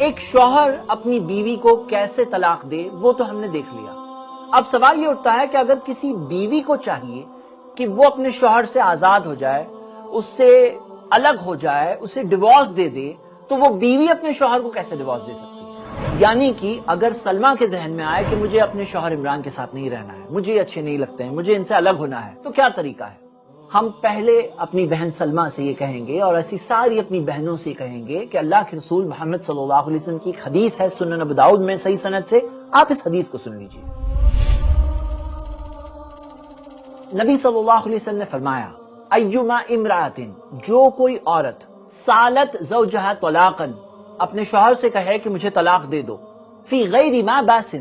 ایک شوہر اپنی بیوی کو کیسے طلاق دے وہ تو ہم نے دیکھ لیا. اب سوال یہ اٹھتا ہے کہ اگر کسی بیوی کو چاہیے کہ وہ اپنے شوہر سے آزاد ہو جائے, اس سے الگ ہو جائے, اسے ڈیورس دے دے, تو وہ بیوی اپنے شوہر کو کیسے ڈیورس دے سکتی ہے؟ یعنی کہ اگر سلمہ کے ذہن میں آئے کہ مجھے اپنے شوہر عمران کے ساتھ نہیں رہنا ہے, مجھے اچھے نہیں لگتے ہیں, مجھے ان سے الگ ہونا ہے, تو کیا طریقہ ہے؟ ہم پہلے اپنی بہن سلمہ سے یہ کہیں گے اور ایسی ساری اپنی بہنوں سے کہیں گے کہ اللہ کے رسول محمد صلی اللہ علیہ وسلم کی ایک حدیث ہے سنن ابو داؤد میں صحیح سند سے, آپ اس حدیث کو سن لیجئے. نبی صلی اللہ علیہ وسلم نے فرمایا, ایما امرأۃ, جو کوئی عورت سالت زوجہا طلاقا, اپنے شوہر سے کہے کہ مجھے طلاق دے دو, فی غیر ما باس,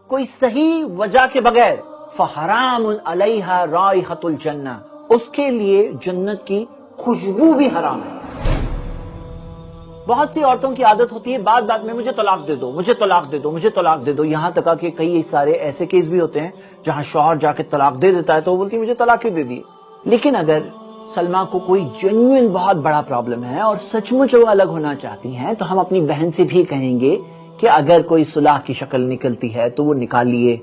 کوئی صحیح وجہ کے بغیر, فحرام علیہا رائحۃ الجنہ, اس کے لیے جنت کی خوشبو بھی حرام ہے. بہت سی عورتوں کی عادت ہوتی ہے بات بات میں مجھے طلاق دے دو, مجھے طلاق دے دو, مجھے طلاق دے دو, یہاں تک کہ کئی سارے ایسے کیس بھی ہوتے ہیں جہاں شوہر جا کے طلاق دے دیتا ہے تو وہ بولتی ہے مجھے طلاق کیوں دے دی. لیکن اگر سلمہ کو کوئی جینوئن بہت بڑا پرابلم ہے اور سچ مچ وہ الگ ہونا چاہتی ہیں, تو ہم اپنی بہن سے بھی کہیں گے کہ اگر کوئی صلح کی شکل نکلتی ہے تو وہ نکالیے,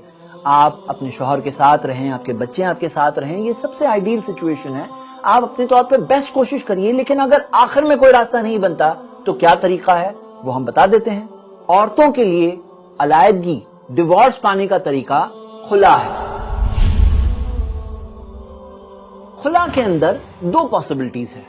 آپ اپنے شوہر کے ساتھ رہیں, آپ کے بچے آپ کے ساتھ رہیں, یہ سب سے آئیڈیل سچویشن ہے. آپ اپنے طور پہ بیسٹ کوشش کریے, لیکن اگر آخر میں کوئی راستہ نہیں بنتا تو کیا طریقہ ہے وہ ہم بتا دیتے ہیں. عورتوں کے لیے علیحدگی, ڈیورس پانے کا طریقہ خلا ہے. خلا کے اندر دو پاسبلٹیز ہیں,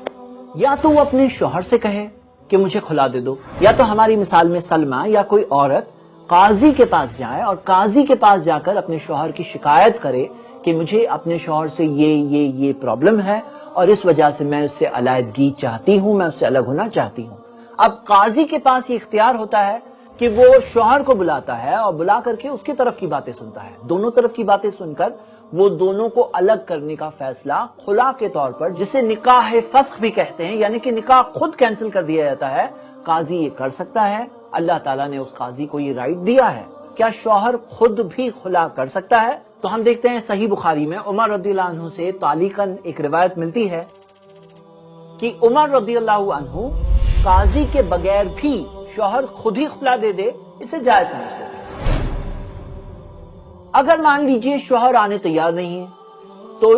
یا تو وہ اپنے شوہر سے کہے کہ مجھے خلا دے دو, یا تو ہماری مثال میں سلمہ یا کوئی عورت قاضی کے پاس جائے اور قاضی کے پاس جا کر اپنے شوہر کی شکایت کرے کہ مجھے اپنے شوہر سے یہ پرابلم ہے اور اس وجہ سے میں اس سے علیحدگی چاہتی ہوں, میں اس سے الگ ہونا چاہتی ہوں. اب قاضی کے پاس یہ اختیار ہوتا ہے کہ وہ شوہر کو بلاتا ہے اور بلا کر کے اس کی طرف کی باتیں سنتا ہے. دونوں طرف کی باتیں سن کر وہ دونوں کو الگ کرنے کا فیصلہ خلا کے طور پر, جسے نکاح فسخ بھی کہتے ہیں, یعنی کہ نکاح خود کینسل کر دیا جاتا ہے, قاضی یہ کر سکتا ہے. اللہ تعالیٰ نے اس قاضی کو یہ رائٹ دیا ہے. کیا شوہر خود بھی خلا کر سکتا ہے؟ تو ہم دیکھتے ہیں صحیح بخاری میں عمر رضی اللہ عنہ سے تعلیقاً ایک روایت ملتی ہے کہ عمر رضی اللہ عنہ قاضی کے بغیر بھی شوہر خود ہی خلا دے دے, اسے جائز سمجھتے ہیں. اگر مان لیجئے شوہر آنے تیار نہیں ہے تو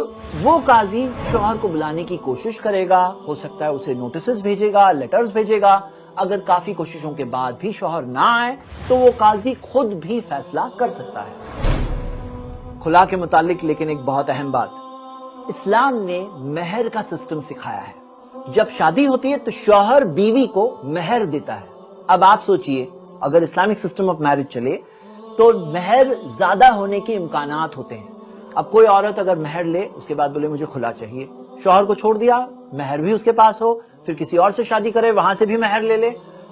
وہ قاضی شوہر کو بلانے کی کوشش کرے گا, ہو سکتا ہے اسے نوٹسز بھیجے گا, لیٹرز بھیجے گا. اگر کافی کوششوں کے بعد بھی شوہر نہ آئے تو وہ قاضی خود بھی فیصلہ کر سکتا ہے. خلا کے متعلق لیکن ایک بہت اہم بات, اسلام نے مہر کا سسٹم سکھایا ہے. جب شادی ہوتی ہے تو شوہر بیوی کو مہر دیتا ہے. اب آپ سوچئے اگر اسلامک سسٹم آف میرج چلے تو مہر زیادہ ہونے کے امکانات ہوتے ہیں. اب کوئی عورت اگر مہر لے, اس کے بعد بولے مجھے خلا چاہیے, شوہر کو چھوڑ دیا, مہر بھی اس کے پاس ہو, پھر کسی اور سے شادی کرے, وہاں سے بھی مہر لے لے,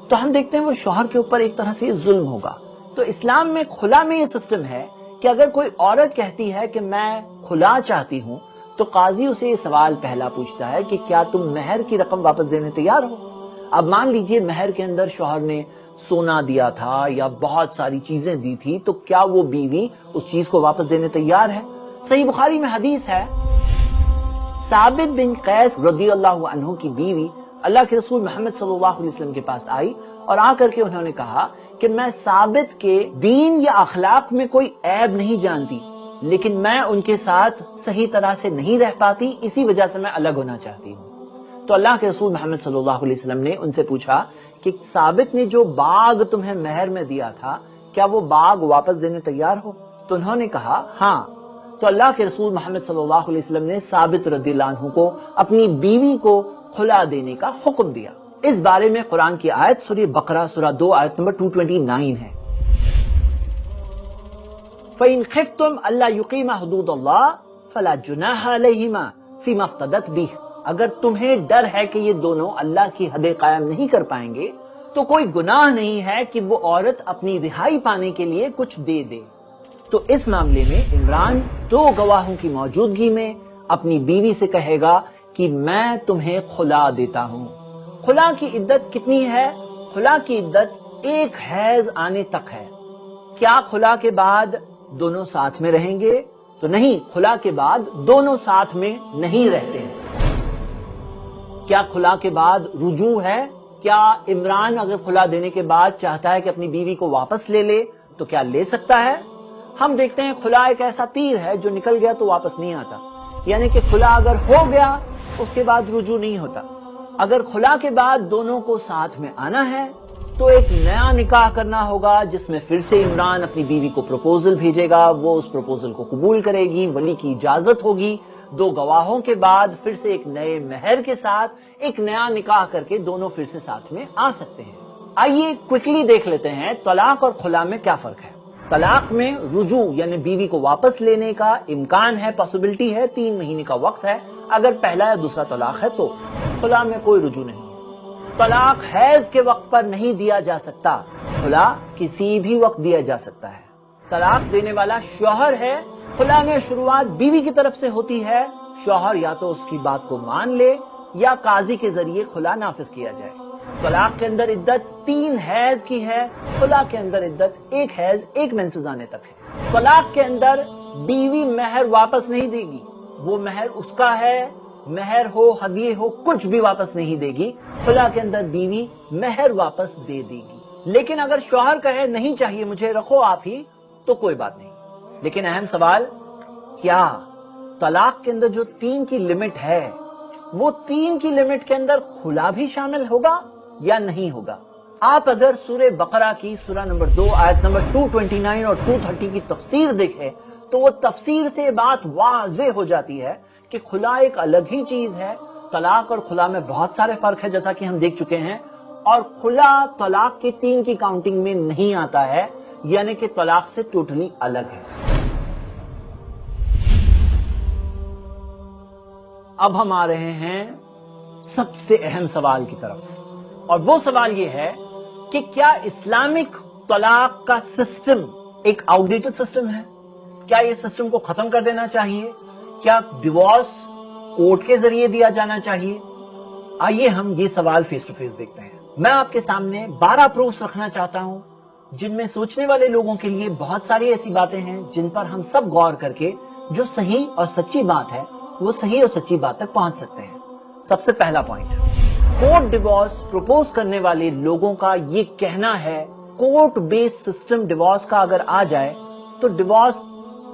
تو ہم دیکھتے ہیں وہ شوہر کے اوپر ایک طرح سے ظلم ہوگا. تو اسلام میں خلا میں یہ سسٹم ہے کہ اگر کوئی عورت کہتی ہے کہ میں خلا چاہتی ہوں تو قاضی اسے یہ سوال پہلا پوچھتا ہے کہ کیا تم مہر کی رقم واپس دینے تیار ہو. اب مان لیجئے مہر کے اندر شوہر نے سونا دیا تھا یا بہت ساری چیزیں دی تھی, تو کیا وہ بیوی اس چیز کو واپس دینے تیار ہے؟ صحیح بخاری میں حدیث ہے, ثابت بن قیس رضی اللہ عنہ کی بیوی اللہ کے رسول محمد صلی اللہ علیہ وسلم کے پاس آئی اور آ کر کے انہوں نے کہا کہ میں ثابت کے دین یا اخلاق میں کوئی عیب نہیں جانتی, لیکن میں ان کے ساتھ صحیح طرح سے نہیں رہ پاتی, اسی وجہ سے میں الگ ہونا چاہتی ہوں. تو اللہ کے رسول محمد صلی اللہ علیہ وسلم نے ان سے پوچھا کہ ثابت نے جو باغ تمہیں مہر میں دیا تھا کیا وہ باغ واپس دینے تیار ہو؟ تو انہوں نے کہا ہاں. تو اللہ کے رسول محمد صلی اللہ علیہ وسلم نے ثابت رضی اللہ عنہ کو اپنی بیوی کو خلا دینے کا حکم دیا. اس بارے میں قرآن کی آیت سورہ بقرہ سورہ 2 آیت نمبر 229 ہے. فَإِنْ خِفْتُمْ أَلَّا يُقِيمَ حُدُودَ اللَّهِ فَلَا جُنَاحَ عَلَيْهِمَا فِيمَا افْتَدَتْ بِهِ, اگر تمہیں ڈر ہے کہ یہ دونوں اللہ کی حدیں قائم نہیں کر پائیں گے تو کوئی گناہ نہیں ہے کہ وہ عورت اپنی رہائی پانے کے لیے کچھ دے دے. تو اس معاملے میں عمران 2 گواہوں کی موجودگی میں اپنی بیوی سے کہے گا کہ میں تمہیں خلا دیتا ہوں. خلا کی عدت کتنی ہے؟ خلا کی عدت ایک حیض آنے تک ہے. کیا خلا کے بعد دونوں ساتھ میں رہیں گے؟ تو نہیں, خلا کے بعد دونوں ساتھ میں نہیں رہتے ہیں. کیا خلا کے بعد رجوع ہے؟ کیا عمران اگر خلا دینے کے بعد چاہتا ہے کہ اپنی بیوی کو واپس لے لے تو کیا لے سکتا ہے؟ ہم دیکھتے ہیں خلا ایک ایسا تیر ہے جو نکل گیا تو واپس نہیں آتا، یعنی کہ خلا اگر ہو گیا اس کے بعد رجوع نہیں ہوتا۔ اگر خلا کے بعد دونوں کو ساتھ میں آنا ہے تو ایک نیا نکاح کرنا ہوگا، جس میں پھر سے عمران اپنی بیوی کو پروپوزل بھیجے گا، وہ اس پروپوزل کو قبول کرے گی، ولی کی اجازت ہوگی، 2 گواہوں کے بعد پھر سے ایک نئے مہر کے ساتھ ایک نیا نکاح کر کے دونوں پھر سے ساتھ میں آ سکتے ہیں۔ آئیے کوئکلی دیکھ لیتے ہیں طلاق اور خلا میں کیا فرق ہے۔ طلاق میں رجوع یعنی بیوی کو واپس لینے کا امکان ہے، پاسبلٹی ہے، 3 مہینے کا وقت ہے اگر پہلا یا دوسرا طلاق ہے تو۔ خلا میں کوئی رجوع نہیں۔ طلاق حیض کے وقت پر نہیں دیا جا سکتا، خلا کسی بھی وقت دیا جا سکتا ہے۔ طلاق دینے والا شوہر ہے، خلا میں شروعات بیوی کی طرف سے ہوتی ہے، شوہر یا تو اس کی بات کو مان لے یا قاضی کے ذریعے خلا نافذ کیا جائے۔ طلاق کے اندر عدت 3 حیض کی ہے، خلا کے اندر عدت 1 حیض 1 مینسز آنے تک ہے۔ طلاق کے اندر بیوی مہر واپس نہیں دے گی، وہ مہر اس کا ہے، مہر ہو ہدیے ہو کچھ بھی واپس نہیں دے گی۔ خلا کے اندر بیوی مہر واپس دے دے گی، لیکن اگر شوہر کہے نہیں چاہیے مجھے، رکھو آپ ہی، تو کوئی بات نہیں۔ لیکن اہم سوال، کیا طلاق کے اندر جو 3 کی لمٹ ہے وہ 3 کی لمٹ کے اندر خلا بھی شامل ہوگا یا نہیں ہوگا؟ آپ اگر سورہ بقرہ کی سورہ نمبر 2 آیت نمبر 229 اور 230 کی تفسیر دیکھیں تو وہ تفسیر سے بات واضح ہو جاتی ہے کہ خلا ایک الگ ہی چیز ہے، طلاق اور خلا میں بہت سارے فرق ہے جیسا کہ ہم دیکھ چکے ہیں، اور خلا طلاق کی 3 کی کاؤنٹنگ میں نہیں آتا ہے، یعنی کہ طلاق سے ٹوٹلی الگ ہے۔ اب ہم آ رہے ہیں سب سے اہم سوال کی طرف، اور وہ سوال یہ ہے کہ کیا اسلامک طلاق کا سسٹم ایک آؤٹ ڈیٹڈ سسٹم ہے؟ کیا یہ سسٹم کو ختم کر دینا چاہیے؟ کیا ڈیورس کورٹ کے ذریعے دیا جانا چاہیے؟ آئیے ہم یہ سوال فیس ٹو فیس دیکھتے ہیں۔ میں آپ کے سامنے 12 پروفس رکھنا چاہتا ہوں جن میں سوچنے والے لوگوں کے لیے بہت ساری ایسی باتیں ہیں جن پر ہم سب غور کر کے جو صحیح اور سچی بات ہے وہ صحیح اور سچی بات تک پہنچ سکتے ہیں۔ سب سے پہلا پوائنٹ، کورٹ ڈیورس پروپوز کرنے والے لوگوں کا یہ کہنا ہے کورٹ بیس سسٹم ڈیورس کا اگر آ جائے تو ڈیورس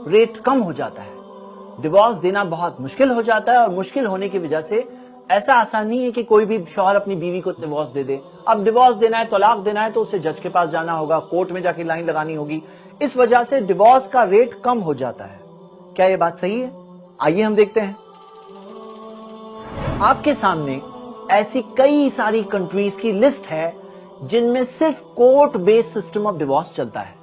ریٹ کم ہو جاتا ہے، ڈیورس دینا بہت مشکل ہو جاتا ہے، اور مشکل ہونے کی وجہ سے ایسا آسان نہیں ہے کہ کوئی بھی شوہر اپنی بیوی کو ڈیورس دے دے۔ اب ڈیورس دینا ہے، طلاق دینا ہے تو اسے جج کے پاس جانا ہوگا، کورٹ میں جا کے لائن لگانی ہوگی، اس وجہ سے ڈیورس کا ریٹ کم ہو جاتا ہے۔ کیا یہ بات صحیح ہے؟ آئیے ہم دیکھتے ہیں۔ آپ کے سامنے ایسی کئی ساری کنٹریز کی لسٹ ہے جن میں صرف court base system of divorce چلتا ہے۔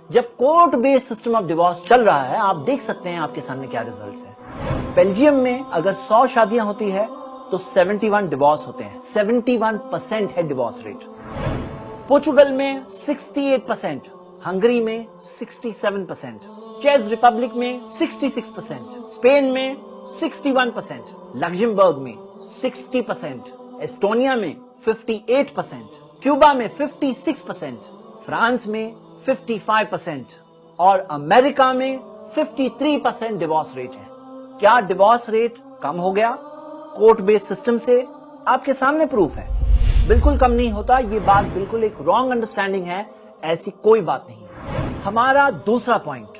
جب court base system of divorce چل رہا ہے، آپ دیکھ سکتے ہیں آپ کے سامنے کیا ریزلٹس ہیں۔ بیلجیم میں اگر 100 شادیاں ہوتی ہے تو 71 ڈیورس ہوتے ہیں، 71% ہے ڈیورس ریٹ۔ پورچوگل میں 68%، ہنگری میں 67%، چیک ریپبلک میں 66%، اسپین میں 61%، لگزمبرگ میں 60%، ایسٹونیا میں 58%، کیوبا میں 56%، فرانس میں 55% اور امریکہ میں 53% ڈیورس ریٹ ہے۔ کیا ڈیورس ریٹ کم ہو گیا کورٹ بیس سسٹم سے؟ آپ کے سامنے پروف ہے، بالکل کم نہیں ہوتا۔ یہ بات بالکل ایک رانگ انڈرسٹینڈنگ ہے، ایسی کوئی بات نہیں ہے۔ ہمارا دوسرا پوائنٹ،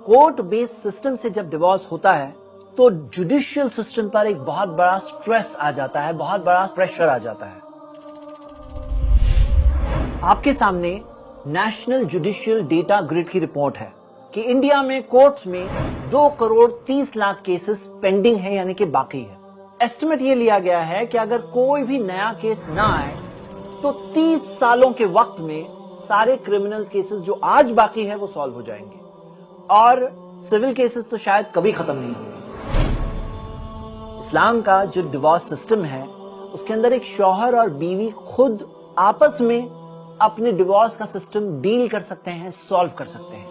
کورٹ بیس سسٹم سے جب ڈیورس ہوتا ہے تو جوڈیشل سسٹم پر ایک بہت بڑا سٹریس آ جاتا ہے، بہت بڑا پریشر آ جاتا ہے۔ آپ کے سامنے نیشنل جوڈیشل ڈیٹا گریڈ کی رپورٹ ہے کہ انڈیا میں کورٹس میں 2,30,00,000 کیسز پینڈنگ ہیں، یعنی کہ باقی ہے۔ ایسٹیمیٹ یہ لیا گیا ہے کہ اگر کوئی بھی نیا کیس نہ آئے تو 30 سالوں کے وقت میں سارے کرمنل کیسز جو آج باقی ہے وہ سالو ہو جائیں گے، اور سول کیسز تو شاید کبھی ختم نہیں ہوں گے۔ اسلام کا جو ڈیورس سسٹم ہے اس کے اندر ایک شوہر اور بیوی خود آپس میں اپنے ڈیورس کا سسٹم ڈیل کر سکتے ہیں، سالو کر سکتے ہیں۔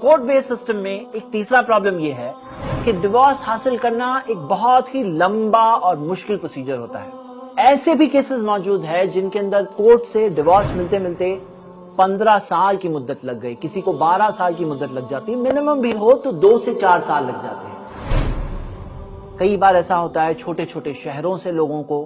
کورٹ بیس سسٹم میں ایک تیسرا پرابلم یہ ہے کہ ڈیورس حاصل کرنا ایک بہت ہی لمبا اور مشکل پروسیجر ہوتا ہے۔ ایسے بھی کیسز موجود ہیں جن کے اندر کورٹ سے ڈیورس ملتے ملتے 15 سال کی مدت لگ گئی، کسی کو 12 سال کی مدت لگ جاتی، منیمم بھی ہو تو 2 سے 4 سال لگ جاتے ہیں۔ کئی بار ایسا ہوتا ہے چھوٹے چھوٹے شہروں سے لوگوں کو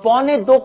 1.25